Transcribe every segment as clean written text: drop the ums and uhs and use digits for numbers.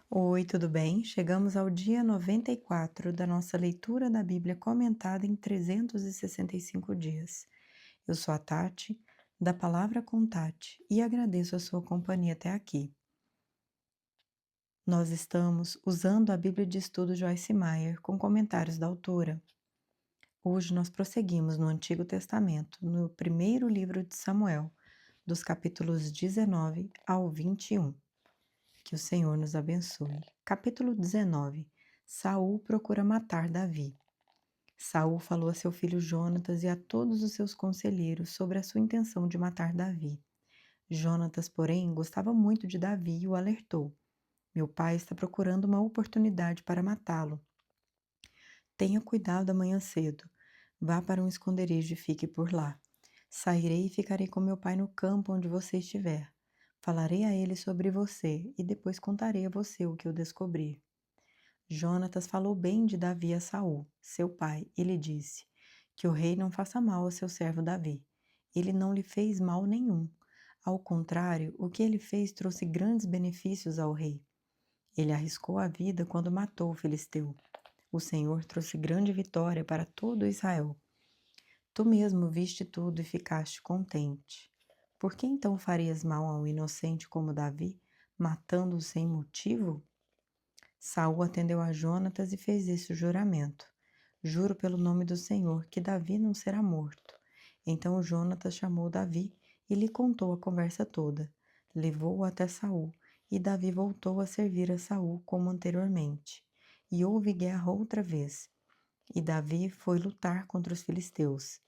Oi, tudo bem? Chegamos ao dia 94 da nossa leitura da Bíblia comentada em 365 dias. Eu sou a Tati, da Palavra com Tati, e agradeço a sua companhia até aqui. Nós estamos usando a Bíblia de Estudo Joyce Meyer com comentários da autora. Hoje nós prosseguimos no Antigo Testamento, no primeiro livro de Samuel, dos capítulos 19 ao 21. Que o Senhor nos abençoe. Capítulo 19. Saul procura matar Davi. Saul falou a seu filho Jonatas e a todos os seus conselheiros sobre a sua intenção de matar Davi. Jonatas, porém, gostava muito de Davi e o alertou. Meu pai está procurando uma oportunidade para matá-lo. Tenha cuidado amanhã cedo. Vá para um esconderijo e fique por lá. Sairei e ficarei com meu pai no campo onde você estiver. Falarei a ele sobre você e depois contarei a você o que eu descobrir. Jonatas falou bem de Davi a Saul, seu pai, e lhe disse: Que o rei não faça mal a seu servo Davi. Ele não lhe fez mal nenhum. Ao contrário, o que ele fez trouxe grandes benefícios ao rei. Ele arriscou a vida quando matou o filisteu. O Senhor trouxe grande vitória para todo Israel. Tu mesmo viste tudo e ficaste contente. Por que então farias mal a um inocente como Davi, matando-o sem motivo? Saul atendeu a Jonatas e fez esse juramento. Juro pelo nome do Senhor que Davi não será morto. Então Jonatas chamou Davi e lhe contou a conversa toda. Levou-o até Saul, e Davi voltou a servir a Saul como anteriormente. E houve guerra outra vez. E Davi foi lutar contra os filisteus.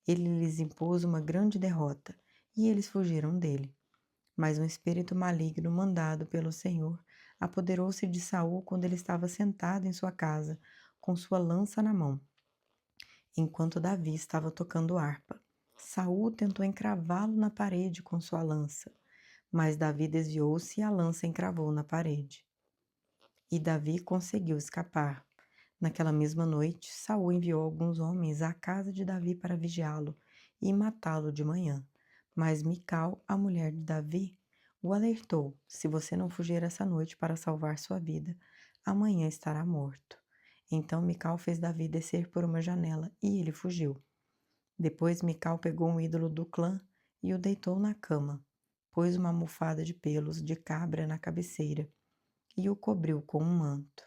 Ele lhes impôs uma grande derrota, e eles fugiram dele. Mas um espírito maligno mandado pelo Senhor apoderou-se de Saul quando ele estava sentado em sua casa, com sua lança na mão, enquanto Davi estava tocando harpa. Saul tentou encravá-lo na parede com sua lança, mas Davi desviou-se e a lança encravou na parede. E Davi conseguiu escapar. Naquela mesma noite, Saul enviou alguns homens à casa de Davi para vigiá-lo e matá-lo de manhã. Mas Mical, a mulher de Davi, o alertou: se você não fugir essa noite para salvar sua vida, amanhã estará morto. Então Mical fez Davi descer por uma janela e ele fugiu. Depois Mical pegou um ídolo do clã e o deitou na cama, pôs uma almofada de pelos de cabra na cabeceira e o cobriu com um manto.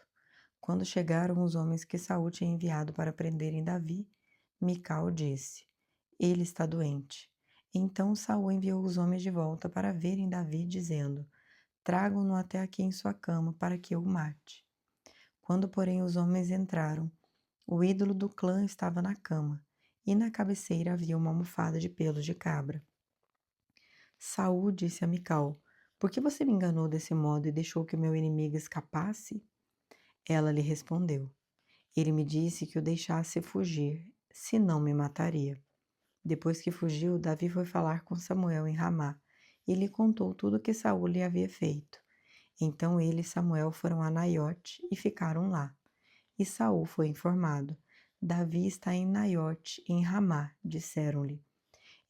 Quando chegaram os homens que Saul tinha enviado para prenderem Davi, Mical disse: Ele está doente. Então Saul enviou os homens de volta para verem Davi, dizendo: Tragam-no até aqui em sua cama para que eu o mate. Quando, porém, os homens entraram, o ídolo do clã estava na cama, e na cabeceira havia uma almofada de pelos de cabra. Saul disse a Mical: Por que você me enganou desse modo e deixou que o meu inimigo escapasse? Ela lhe respondeu: Ele me disse que o deixasse fugir, senão me mataria. Depois que fugiu, Davi foi falar com Samuel em Ramá e lhe contou tudo o que Saul lhe havia feito. Então ele e Samuel foram a Naiote e ficaram lá. E Saul foi informado: Davi está em Naiote, em Ramá, disseram-lhe.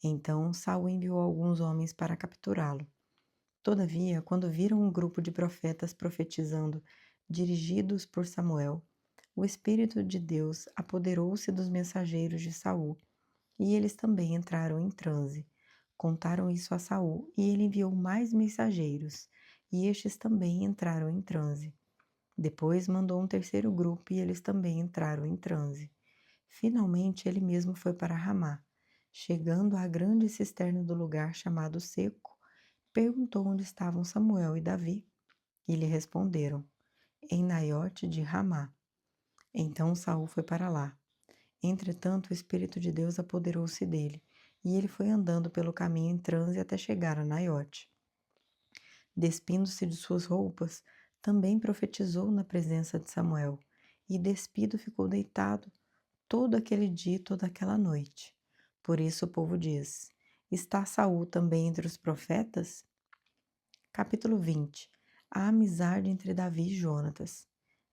Então Saul enviou alguns homens para capturá-lo. Todavia, quando viram um grupo de profetas profetizando, dirigidos por Samuel, o Espírito de Deus apoderou-se dos mensageiros de Saul, e eles também entraram em transe. Contaram isso a Saul, e ele enviou mais mensageiros, e estes também entraram em transe. Depois mandou um terceiro grupo, e eles também entraram em transe. Finalmente, ele mesmo foi para Ramá. Chegando à grande cisterna do lugar chamado Seco, perguntou onde estavam Samuel e Davi, e lhe responderam: em Naiote de Ramá. Então Saul foi para lá. Entretanto, o Espírito de Deus apoderou-se dele, e ele foi andando pelo caminho em transe até chegar a Naiote. Despindo-se de suas roupas, também profetizou na presença de Samuel, e despido ficou deitado todo aquele dia e toda aquela noite. Por isso o povo diz: Está Saul também entre os profetas? Capítulo 20. A amizade entre Davi e Jonatas.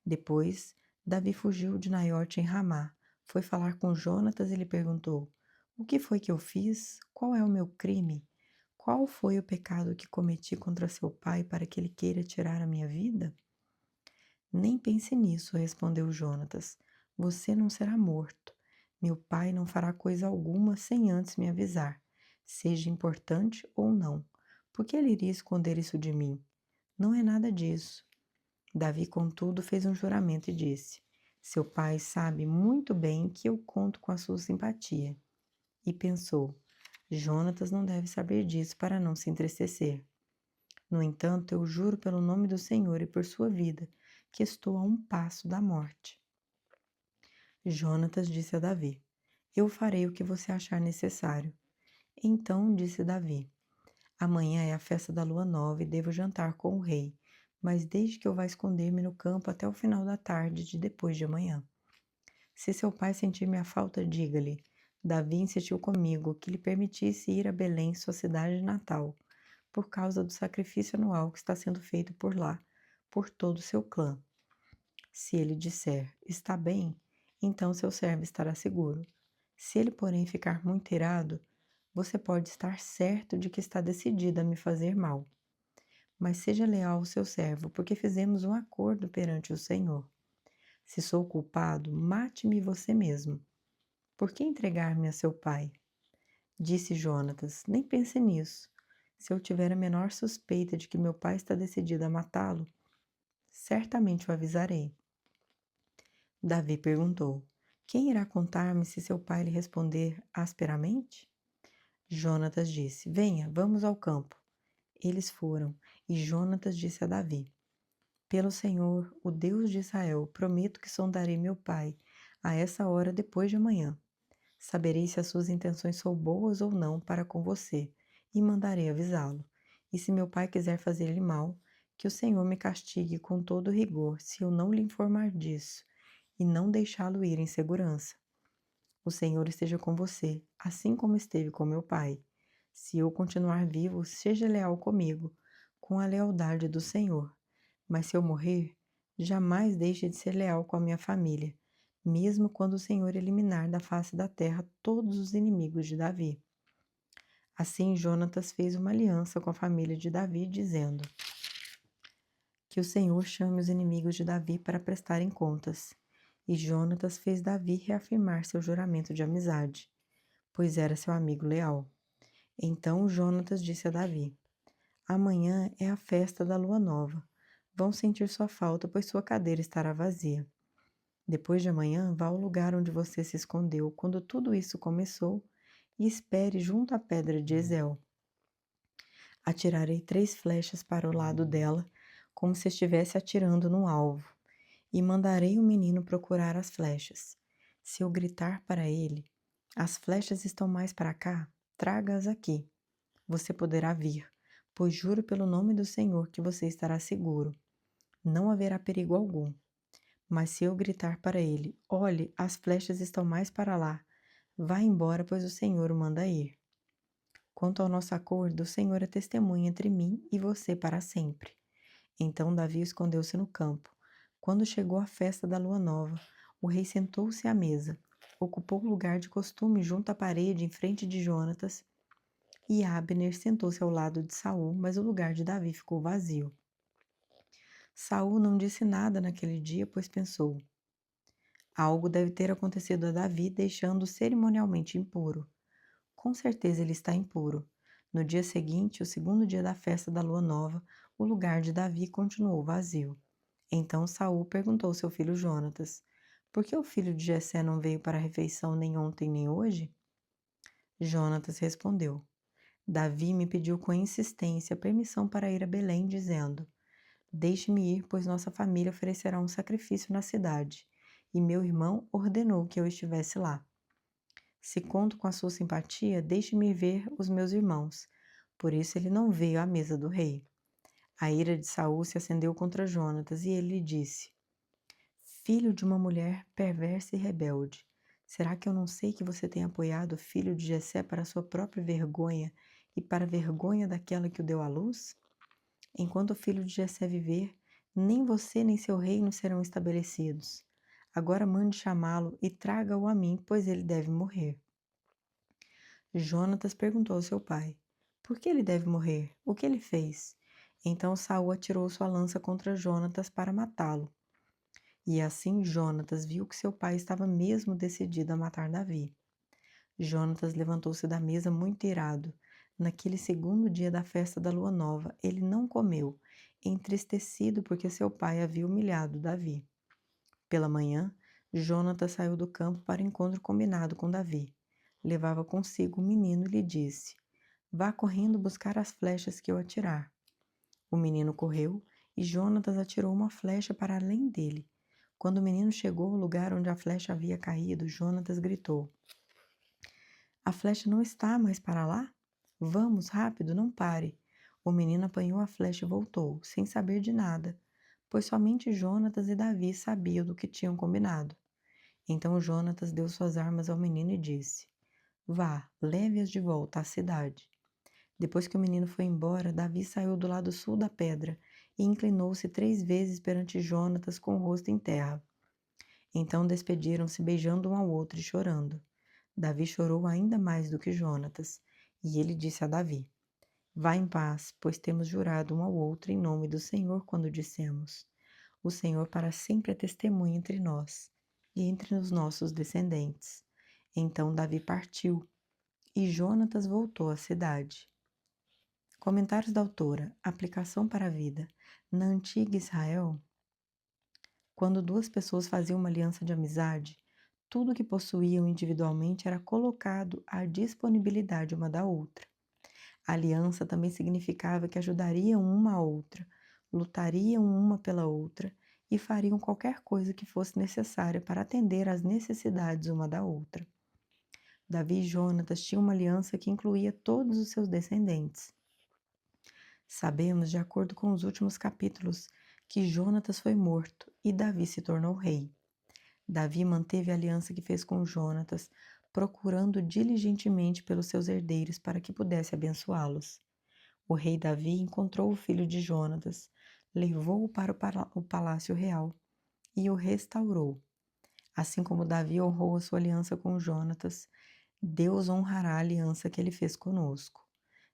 Depois, Davi fugiu de Naiote em Ramá, foi falar com Jonatas e lhe perguntou: O que foi que eu fiz? Qual é o meu crime? Qual foi o pecado que cometi contra seu pai para que ele queira tirar a minha vida? Nem pense nisso, respondeu Jonatas. Você não será morto. Meu pai não fará coisa alguma sem antes me avisar, seja importante ou não. Por que ele iria esconder isso de mim? Não é nada disso. Davi, contudo, fez um juramento e disse: Seu pai sabe muito bem que eu conto com a sua simpatia. E pensou: Jonatas não deve saber disso para não se entristecer. No entanto, eu juro pelo nome do Senhor e por sua vida, que estou a um passo da morte. Jonatas disse a Davi: Eu farei o que você achar necessário. Então disse Davi: Amanhã é a festa da lua nova e devo jantar com o rei, mas desde que eu vá esconder-me no campo até o final da tarde de depois de amanhã. Se seu pai sentir minha falta, diga-lhe. Davi insistiu comigo que lhe permitisse ir a Belém, sua cidade natal, por causa do sacrifício anual que está sendo feito por lá, por todo o seu clã. Se ele disser, está bem, então seu servo estará seguro. Se ele, porém, ficar muito irado, você pode estar certo de que está decidido a me fazer mal. Mas seja leal ao seu servo, porque fizemos um acordo perante o Senhor. Se sou culpado, mate-me você mesmo. Por que entregar-me a seu pai? Disse Jonatas, nem pense nisso. Se eu tiver a menor suspeita de que meu pai está decidido a matá-lo, certamente o avisarei. Davi perguntou: Quem irá contar-me se seu pai lhe responder asperamente? Jonatas disse: Venha, vamos ao campo. Eles foram, e Jonatas disse a Davi: Pelo Senhor, o Deus de Israel, prometo que sondarei meu pai a essa hora depois de amanhã. Saberei se as suas intenções são boas ou não para com você, e mandarei avisá-lo. E se meu pai quiser fazer-lhe mal, que o Senhor me castigue com todo rigor, se eu não lhe informar disso, e não deixá-lo ir em segurança. O Senhor esteja com você, assim como esteve com meu pai. Se eu continuar vivo, seja leal comigo, com a lealdade do Senhor. Mas se eu morrer, jamais deixe de ser leal com a minha família, mesmo quando o Senhor eliminar da face da terra todos os inimigos de Davi. Assim, Jonatas fez uma aliança com a família de Davi, dizendo: Que o Senhor chame os inimigos de Davi para prestarem contas. E Jonatas fez Davi reafirmar seu juramento de amizade, pois era seu amigo leal. Então Jonatas disse a Davi: Amanhã é a festa da lua nova. Vão sentir sua falta, pois sua cadeira estará vazia. Depois de amanhã, vá ao lugar onde você se escondeu quando tudo isso começou e espere junto à pedra de Ezel. Atirarei 3 flechas para o lado dela, como se estivesse atirando no alvo, e mandarei o menino procurar as flechas. Se eu gritar para ele, as flechas estão mais para cá, traga-as aqui. Você poderá vir, pois juro pelo nome do Senhor que você estará seguro. Não haverá perigo algum. Mas se eu gritar para ele, olhe, as flechas estão mais para lá, vá embora, pois o Senhor o manda ir. Quanto ao nosso acordo, o Senhor é testemunha entre mim e você para sempre. Então Davi escondeu-se no campo. Quando chegou a festa da lua nova, o rei sentou-se à mesa, ocupou o lugar de costume junto à parede em frente de Jonatas, e Abner sentou-se ao lado de Saul, mas o lugar de Davi ficou vazio. Saul não disse nada naquele dia, pois pensou: algo deve ter acontecido a Davi, deixando-o cerimonialmente impuro. Com certeza ele está impuro. No dia seguinte, o segundo dia da festa da lua nova, o lugar de Davi continuou vazio. Então Saul perguntou ao seu filho Jonatas: Por que o filho de Jessé não veio para a refeição nem ontem nem hoje? Jonatas respondeu: Davi me pediu com insistência permissão para ir a Belém, dizendo: Deixe-me ir, pois nossa família oferecerá um sacrifício na cidade, e meu irmão ordenou que eu estivesse lá. Se conto com a sua simpatia, deixe-me ver os meus irmãos. Por isso ele não veio à mesa do rei. A ira de Saul se acendeu contra Jonatas, e ele lhe disse: Filho de uma mulher perversa e rebelde, será que eu não sei que você tem apoiado o filho de Jessé para sua própria vergonha e para a vergonha daquela que o deu à luz? Enquanto o filho de Jessé viver, nem você nem seu reino serão estabelecidos. Agora mande chamá-lo e traga-o a mim, pois ele deve morrer. Jonatas perguntou ao seu pai: Por que ele deve morrer? O que ele fez? Então Saul atirou sua lança contra Jonatas para matá-lo. E assim Jonatas viu que seu pai estava mesmo decidido a matar Davi. Jonatas levantou-se da mesa muito irado. Naquele segundo dia da festa da lua nova, ele não comeu, entristecido porque seu pai havia humilhado Davi. Pela manhã, Jonatas saiu do campo para o encontro combinado com Davi. Levava consigo um menino e lhe disse: Vá correndo buscar as flechas que eu atirar. O menino correu e Jonatas atirou uma flecha para além dele. Quando o menino chegou ao lugar onde a flecha havia caído, Jonatas gritou: A flecha não está mais para lá? Vamos, rápido, não pare. O menino apanhou a flecha e voltou, sem saber de nada, pois somente Jonatas e Davi sabiam do que tinham combinado. Então Jonatas deu suas armas ao menino e disse: Vá, leve-as de volta à cidade. Depois que o menino foi embora, Davi saiu do lado sul da pedra e inclinou-se 3 vezes perante Jonatas com o rosto em terra. Então despediram-se beijando um ao outro e chorando. Davi chorou ainda mais do que Jonatas, e ele disse a Davi: Vá em paz, pois temos jurado um ao outro em nome do Senhor quando dissemos: O Senhor para sempre é testemunha entre nós e entre os nossos descendentes. Então Davi partiu, e Jonatas voltou à cidade. Comentários da autora: Aplicação para a vida. Na antiga Israel, quando duas pessoas faziam uma aliança de amizade, tudo que possuíam individualmente era colocado à disponibilidade uma da outra. A aliança também significava que ajudariam uma a outra, lutariam uma pela outra e fariam qualquer coisa que fosse necessária para atender às necessidades uma da outra. Davi e Jonatas tinham uma aliança que incluía todos os seus descendentes. Sabemos, de acordo com os últimos capítulos, que Jonatas foi morto e Davi se tornou rei. Davi manteve a aliança que fez com Jonatas, procurando diligentemente pelos seus herdeiros para que pudesse abençoá-los. O rei Davi encontrou o filho de Jonatas, levou-o para o palácio real e o restaurou. Assim como Davi honrou a sua aliança com Jonatas, Deus honrará a aliança que ele fez conosco.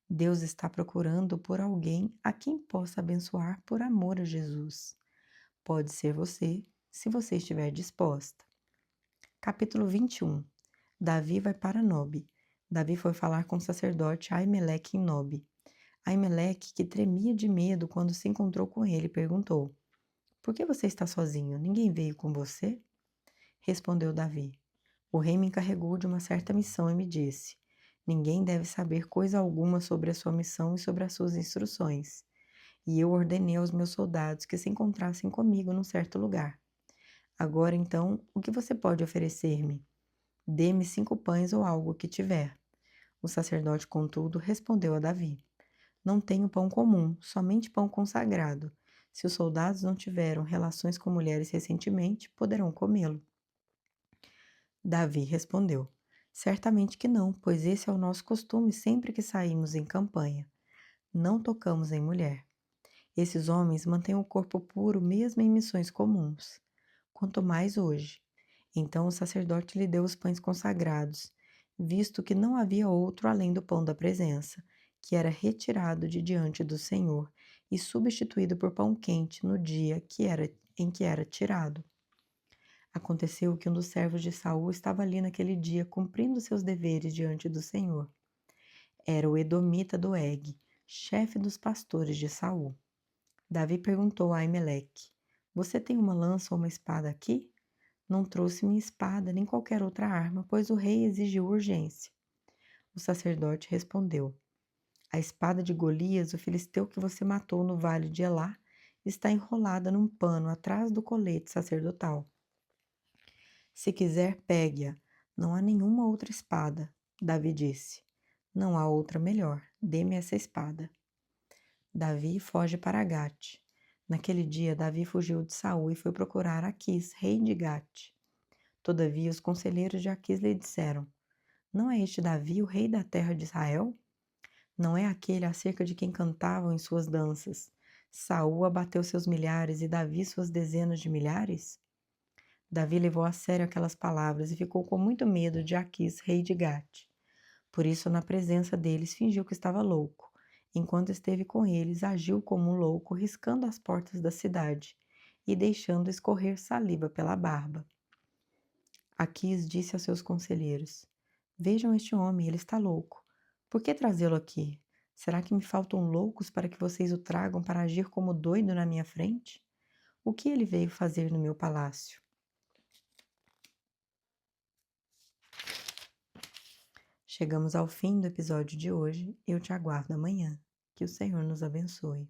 Deus está procurando por alguém a quem possa abençoar por amor a Jesus. Pode ser você, se você estiver disposta. Capítulo 21. Davi vai para Nobe. Davi foi falar com o sacerdote Aimeleque em Nobe. Aimeleque, que tremia de medo quando se encontrou com ele, perguntou: Por que você está sozinho? Ninguém veio com você? Respondeu Davi: O rei me encarregou de uma certa missão e me disse: Ninguém deve saber coisa alguma sobre a sua missão e sobre as suas instruções. E eu ordenei aos meus soldados que se encontrassem comigo num certo lugar. Agora, então, o que você pode oferecer-me? Dê-me 5 pães ou algo que tiver. O sacerdote, contudo, respondeu a Davi: Não tenho pão comum, somente pão consagrado. Se os soldados não tiveram relações com mulheres recentemente, poderão comê-lo. Davi respondeu: Certamente que não, pois esse é o nosso costume sempre que saímos em campanha. Não tocamos em mulher. Esses homens mantêm o corpo puro mesmo em missões comuns. Quanto mais hoje. Então o sacerdote lhe deu os pães consagrados, visto que não havia outro além do pão da presença, que era retirado de diante do Senhor e substituído por pão quente no dia em que era tirado. Aconteceu que um dos servos de Saul estava ali naquele dia cumprindo seus deveres diante do Senhor. Era o edomita Doeg, chefe dos pastores de Saul. Davi perguntou a Aimeleque: Você tem uma lança ou uma espada aqui? Não trouxe minha espada nem qualquer outra arma, pois o rei exigiu urgência. O sacerdote respondeu: A espada de Golias, o filisteu que você matou no vale de Elá, está enrolada num pano atrás do colete sacerdotal. Se quiser, pegue-a. Não há nenhuma outra espada. Davi disse: Não há outra melhor. Dê-me essa espada. Davi foge para Gate. Naquele dia, Davi fugiu de Saul e foi procurar Aquis, rei de Gate. Todavia, os conselheiros de Aquis lhe disseram: Não é este Davi o rei da terra de Israel? Não é aquele acerca de quem cantavam em suas danças? Saul abateu seus milhares e Davi suas dezenas de milhares? Davi levou a sério aquelas palavras e ficou com muito medo de Aquis, rei de Gate. Por isso, na presença deles, fingiu que estava louco. Enquanto esteve com eles, agiu como um louco, riscando as portas da cidade. e deixando escorrer saliva pela barba. Aquis disse aos seus conselheiros: Vejam este homem, ele está louco. Por que trazê-lo aqui? Será que me faltam loucos para que vocês o tragam para agir como doido na minha frente? O que ele veio fazer no meu palácio? Chegamos ao fim do episódio de hoje. Eu te aguardo amanhã. Que o Senhor nos abençoe.